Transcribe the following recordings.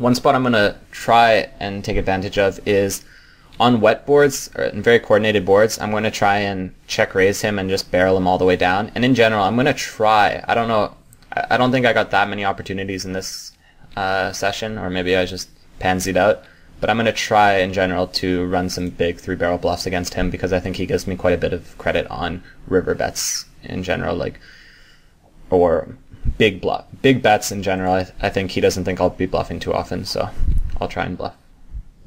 one spot I'm going to try and take advantage of is on wet boards, or very coordinated boards, I'm going to try and check raise him and just barrel him all the way down. And in general, I'm going to try, I don't know, I don't think I got that many opportunities in this session, or maybe I just pansied out, but I'm going to try in general to run some big 3-barrel bluffs against him, because I think he gives me quite a bit of credit on river bets in general, like, or big bets in general. I think he doesn't think I'll be bluffing too often, so I'll try and bluff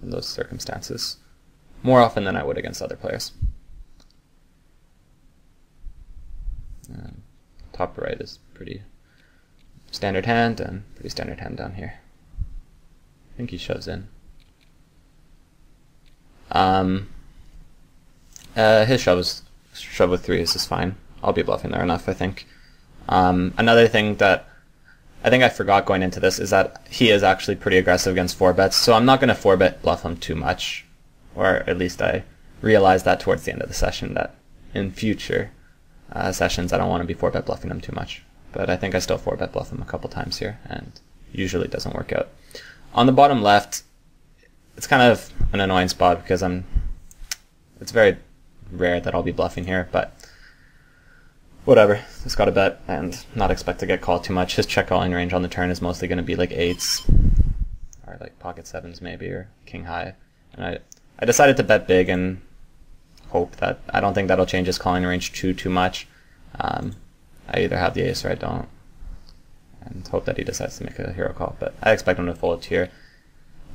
in those circumstances more often than I would against other players. Top right is pretty standard hand, and pretty standard hand down here. I think he shoves in. His shove with threes is fine. I'll be bluffing there enough, I think. Another thing that I think I forgot going into this is that he is actually pretty aggressive against 4-bets, so I'm not going to 4-bet bluff him too much. Or at least I realized that towards the end of the session, that in future sessions I don't want to be 4-bet bluffing him too much. But I think I still 4-bet bluff him a couple times here, and usually it doesn't work out. On the bottom left, it's kind of an annoying spot because it's very rare that I'll be bluffing here, but whatever. Just got to bet and not expect to get called too much. His check calling range on the turn is mostly going to be like 8s, or like pocket 7s maybe, or king high. And I decided to bet big and hope that, I don't think that'll change his calling range too much. I either have the ace or I don't, and hope that he decides to make a hero call. But I expect him to fold here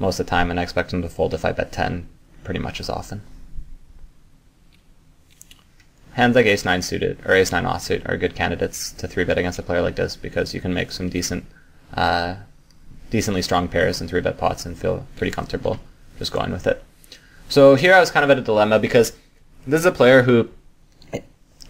most of the time, and I expect him to fold if I bet 10 pretty much as often. Hands like ace-9 suited or ace-9 offsuit are good candidates to 3-bet against a player like this, because you can make some decently strong pairs in 3-bet pots and feel pretty comfortable just going with it. So here I was kind of at a dilemma, because this is a player who,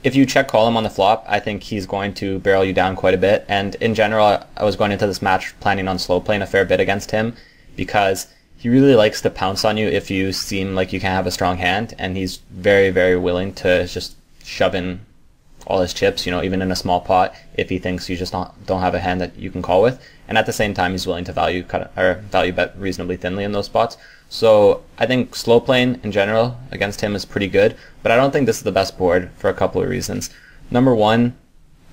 if you check call him on the flop, I think he's going to barrel you down quite a bit. And in general, I was going into this match planning on slow playing a fair bit against him, because he really likes to pounce on you if you seem like you can't have a strong hand, and he's very, very willing to just shove in all his chips, you know, even in a small pot, if he thinks you just don't have a hand that you can call with. And at the same time, he's willing to value bet reasonably thinly in those spots. So I think slow playing in general against him is pretty good, but I don't think this is the best board for a couple of reasons. Number one,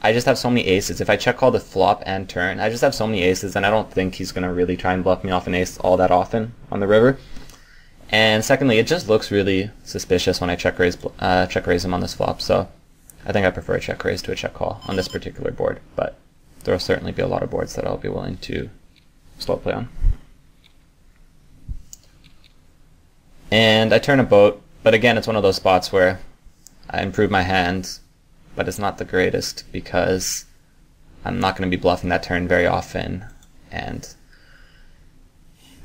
I just have so many aces. If I check call the flop and turn, I just have so many aces, and I don't think he's going to really try and bluff me off an ace all that often on the river. And secondly, it just looks really suspicious when I check raise him on this flop, so I think I prefer a check raise to a check call on this particular board, but there will certainly be a lot of boards that I'll be willing to slow play on. And I turn a boat, but again, it's one of those spots where I improve my hand, but it's not the greatest, because I'm not going to be bluffing that turn very often, and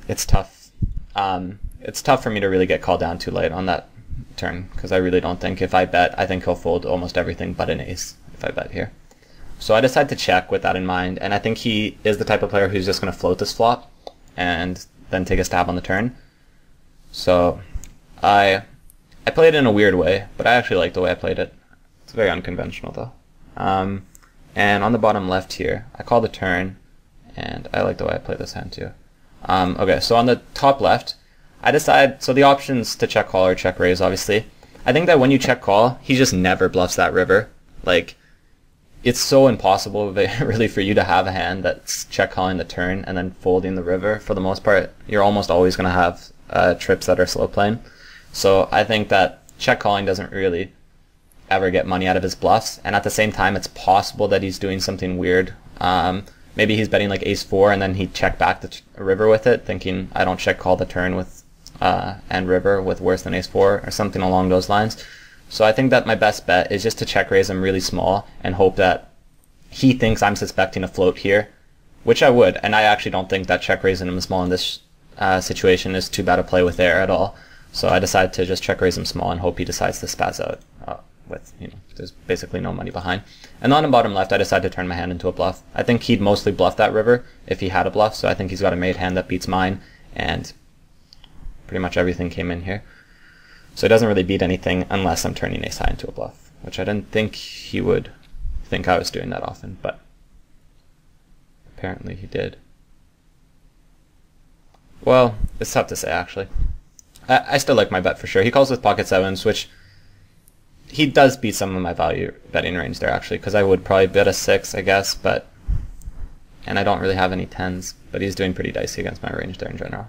it's tough. It's tough for me to really get called down too late on that turn, because I really don't think, if I bet, I think he'll fold almost everything but an ace if I bet here. So I decided to check with that in mind, and I think he is the type of player who's just going to float this flop and then take a stab on the turn. So I played it in a weird way, but I actually like the way I played it. It's very unconventional though. And on the bottom left here, I call the turn, and I like the way I play this hand too. Okay, so on the top left, I decide, so the options to check call or check raise, obviously. I think that when you check call, he just never bluffs that river. Like, it's so impossible really for you to have a hand that's check calling the turn and then folding the river. For the most part, you're almost always going to have trips that are slow playing. So I think that check calling doesn't really ever get money out of his bluffs, and at the same time, it's possible that he's doing something weird. Maybe he's betting like ace-4 and then he check back the river with it, thinking I don't check call the turn with and river with worse than ace-4 or something along those lines. So I think that my best bet is just to check raise him really small and hope that he thinks I'm suspecting a float here, which I would, and I actually don't think that check raising him small in this situation is too bad a play with air at all. So I decided to just check raise him small and hope he decides to spaz out with, you know, there's basically no money behind. And on the bottom left, I decided to turn my hand into a bluff. I think he'd mostly bluff that river if he had a bluff, so I think he's got a made hand that beats mine, and pretty much everything came in here. So he doesn't really beat anything unless I'm turning ace high into a bluff, which I didn't think he would think I was doing that often, but apparently he did. Well, it's tough to say, actually. I still like my bet for sure. He calls with pocket sevens, which he does beat some of my value betting range there, actually, because I would probably bet a 6, I guess, and I don't really have any 10s, but he's doing pretty dicey against my range there in general.